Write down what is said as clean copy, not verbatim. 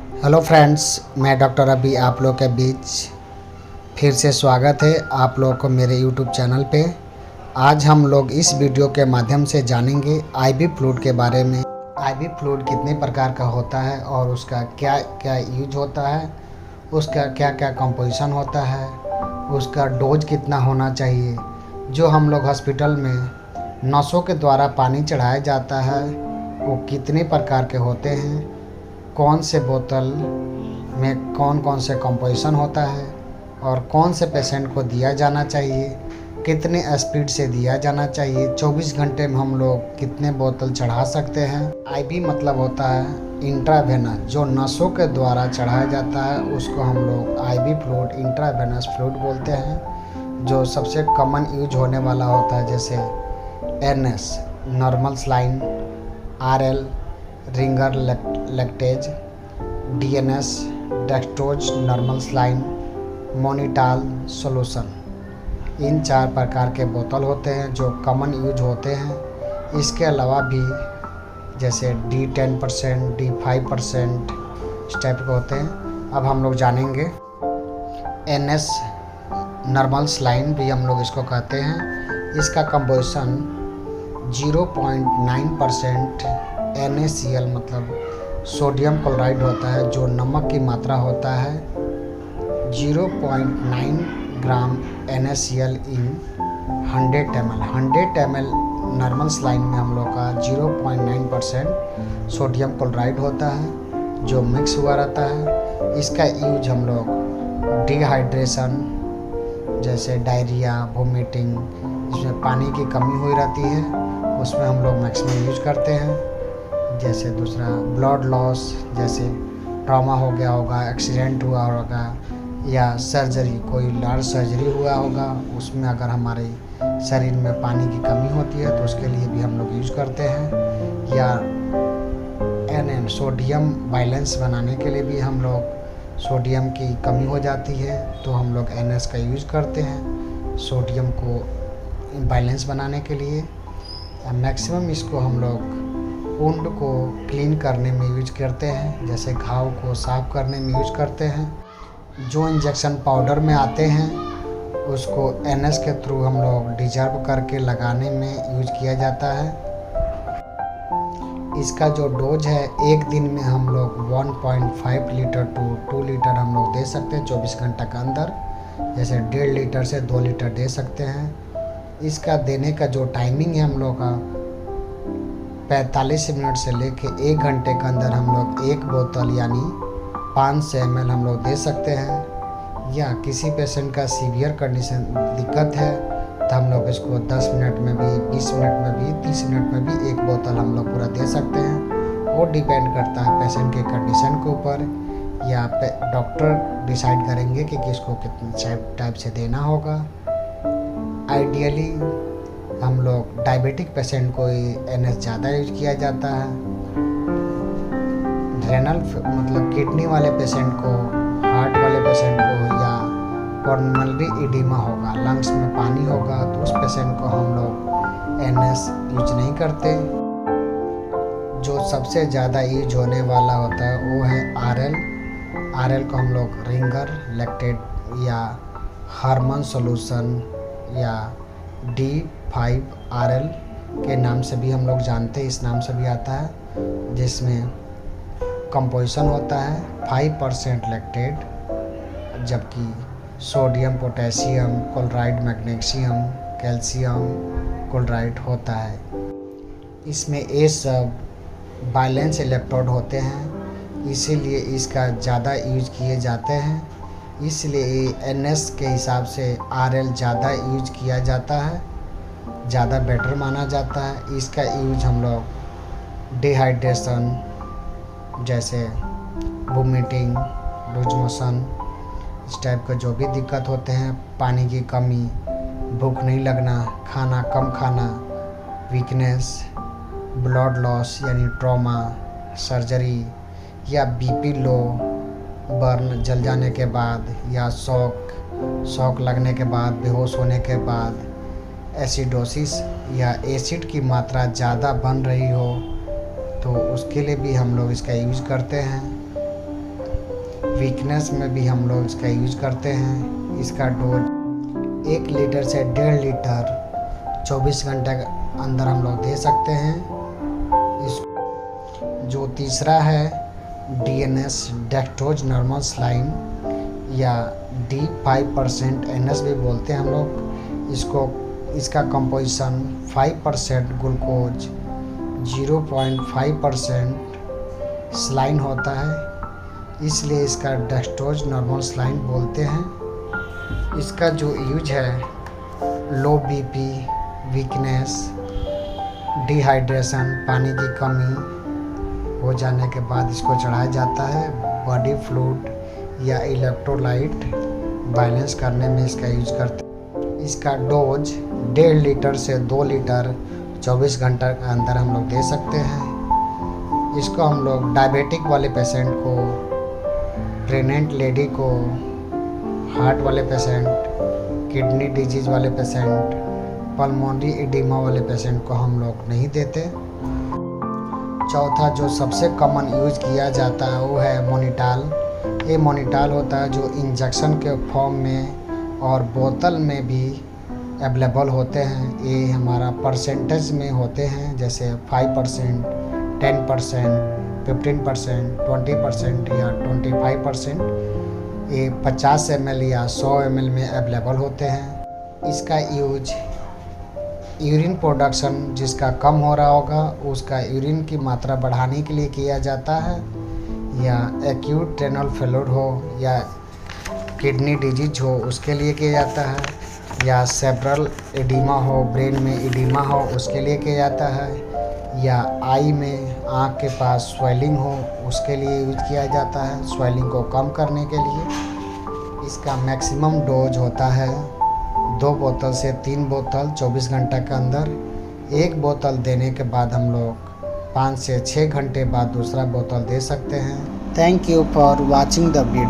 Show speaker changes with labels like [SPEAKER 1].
[SPEAKER 1] Hello friends, मैं doctor अभी आप लोग के बीच फिर से स्वागत है आप लोगों को मेरे यूट्यूब चैनल पे। आज हम लोग इस वीडियो के माध्यम से जानेंगे आईवी फ्लूइड के बारे में। आईवी फ्लूइड कितने प्रकार का होता है और उसका क्या क्या यूज होता है, उसका क्या क्या कंपोजिशन होता है, उसका डोज कितना होना चाहिए। जो हम लोग हॉस्पिटल में नसों के द्वारा पानी चढ़ाया जाता है वो कितने प्रकार के होते हैं, कौन से बोतल में कौन कौन से कंपोजिशन होता है और कौन से पेशेंट को दिया जाना चाहिए, कितने स्पीड से दिया जाना चाहिए, 24 घंटे में हम लोग कितने बोतल चढ़ा सकते हैं। आईवी मतलब होता है इंट्रावेनस, जो नसों के द्वारा चढ़ाया जाता है उसको हम लोग आईवी फ्लूइड, इंट्रावेनस फ्लूइड बोलते हैं। जो सबसे कॉमन यूज होने वाला होता है जैसे NS normal saline, RL ringer lactate, DNS dextrose normal saline, mannitol solution. इन 4 प्रकार के बोतल होते हैं जो कॉमन यूज होते हैं। इसके अलावा भी जैसे D10%, D5% इस टाइप के होते हैं। अब हम लोग जानेंगे एनएस नॉर्मल सलाइन भी हम लोग इसको कहते हैं। इसका कंपोजिशन 0.9% NaCl मतलब सोडियम क्लोराइड होता है, जो नमक की मात्रा होता है। 0.9 ग्राम NaCl इन 100 ml। 100 ml नॉर्मल सलाइन में हम लोग का 0.9% सोडियम क्लोराइड होता है जो मिक्स हुआ रहता है। इसका यूज हम लोग डिहाइड्रेशन जैसे डायरिया, वोमिटिंग, जिसमें पानी की कमी हुई रहती है उसमें हम लोग मैक्सिमम यूज करते हैं। जैसे दूसरा ब्लड लॉस, जैसे ट्रॉमा हो गया होगा, एक्सीडेंट हुआ होगा या सर्जरी, कोई लार्ज सर्जरी हुआ होगा, उसमें अगर हमारे शरीर में पानी की कमी होती है तो उसके लिए भी हम लोग यूज करते हैं। या एन सोडियम बैलेंस बनाने के लिए भी हम लोग, सोडियम की कमी हो जाती है तो हम लोग NS का यूज करते हैं सोडियम को बैलेंस बनाने के लिए। मैक्सिमम इसको हम लोग वुंड को क्लीन करने में यूज करते हैं, जैसे घाव को साफ करने में यूज करते हैं। जो इंजेक्शन पाउडर में आते हैं उसको NS के थ्रू हम लोग डिजर्व करके लगाने में यूज किया जाता है। इसका जो डोज है एक दिन में हम लोग 1.5 लीटर टू 2 लीटर हम लोग दे सकते हैं 24 घंटा के अंदर। जैसे 1.5 लीटर से 2 लीटर दे सकते हैं। इसका देने का जो टाइमिंग है हम लोग का 45 मिनट से लेके 1 घंटे के अंदर हम लोग 1 बोतल यानी 500 ml हम लोग दे सकते हैं। या किसी पेशेंट का सीवियर कंडीशन दिक्कत है तो हम लोग इसको 10 मिनट में भी, 20 मिनट में भी, 30 मिनट में भी 1 बोतल हम लोग पूरा दे सकते हैं। वो डिपेंड करता है पेशेंट के कंडीशन के ऊपर, या डॉक्टर डिसाइड करेंगे कि किसको कितने टाइप से देना होगा। आइडियली हम लोग डायबिटिक पेशेंट को NS ज़्यादा यूज किया जाता है। रेनल मतलब किडनी वाले पेशेंट को, हार्ट वाले पेशेंट को, या पल्मोनरी एडिमा होगा, लंग्स में पानी होगा, तो उस पेशेंट को हम लोग NS यूज नहीं करते। जो सबसे ज़्यादा यूज होने वाला होता है वो है RL को हम लोग रिंगर लैक्टेड या हार्मोन सॉल्यूशन या D5RL के नाम से भी हम लोग जानते हैं, इस नाम से भी आता है, जिसमें कंपोजिशन होता है 5% लैक्टेड, जबकि sodium, potassium chloride, magnesium, calcium chloride होता है। इसमें ये सब बैलेंस इलेक्ट्रोड होते हैं, इसीलिए इसका ज़्यादा यूज किए जाते हैं। इसलिए NS के हिसाब से RL ज़्यादा यूज किया जाता है, ज़्यादा बेटर माना जाता है। इसका यूज हम लोग डिहाइड्रेशन जैसे वोमिटिंग, लूज मोशन, इस टाइप का जो भी दिक्कत होते हैं, पानी की कमी, भूख नहीं लगना, खाना कम खाना, वीकनेस, ब्लड लॉस यानी ट्रॉमा, सर्जरी, या BP लो, बर्न जल जाने के बाद, या शॉक लगने के बाद, बेहोश होने के बाद, एसिडोसिस या एसिड की मात्रा ज़्यादा बन रही हो तो उसके लिए भी हम लोग इसका यूज़ करते हैं। वीकनेस में भी हम लोग इसका यूज करते हैं। इसका डोज 1 लीटर से 1.5 लीटर 24 घंटे के अंदर हम लोग दे सकते हैं। जो तीसरा है DNS डेक्सट्रोज नॉर्मल सलाइन या D5% NS भी बोलते हैं हम लोग। इसका कंपोजिशन 5% ग्लूकोज 0.5% सलाइन होता है, इसलिए इसका डेक्सट्रोज नॉर्मल सलाइन बोलते हैं। इसका जो यूज है लो BP, वीकनेस, डिहाइड्रेशन, पानी की कमी हो जाने के बाद इसको चढ़ाया जाता है। बॉडी फ्लूइड या इलेक्ट्रोलाइट बैलेंस करने में इसका यूज करते हैं। इसका डोज 1.5 लीटर से 2 लीटर 24 घंटे के अंदर हम लोग दे सकते हैं। इसको हम लोग डायबिटिक वाले पेशेंट को, प्रेग्नेंट लेडी को, हार्ट वाले पेशेंट, किडनी डिजीज वाले पेशेंट, पल्मोनरी एडिमा वाले पेशेंट को हम लोग नहीं देते। चौथा जो सबसे कॉमन यूज किया जाता है वो है मोनिटाल। ये मोनिटाल होता है जो इंजेक्शन के फॉर्म में और बोतल में भी अवेलेबल होते हैं। ये हमारा परसेंटेज में होते हैं, जैसे 5%, 10%, 15%, 20% या 25%। ये 50 ml या 100 ml में अवेलेबल होते हैं। इसका यूज यूरिन प्रोडक्शन जिसका कम हो रहा होगा उसका यूरिन की मात्रा बढ़ाने के लिए किया जाता है, या एक्यूट रेनल फेल्योर हो या किडनी डिजीज हो उसके लिए किया जाता है, या सेरेब्रल एडिमा हो, ब्रेन में एडिमा हो उसके लिए किया जाता है, या आई में आँख के पास स्वेलिंग हो उसके लिए यूज किया जाता है, स्वेलिंग को कम करने के लिए। इसका मैक्सिमम डोज होता है 2 बोतल से 3 बोतल 24 घंटे के अंदर। 1 बोतल देने के बाद हम लोग 5 से 6 घंटे बाद दूसरा बोतल दे सकते हैं। Thank you for watching the video.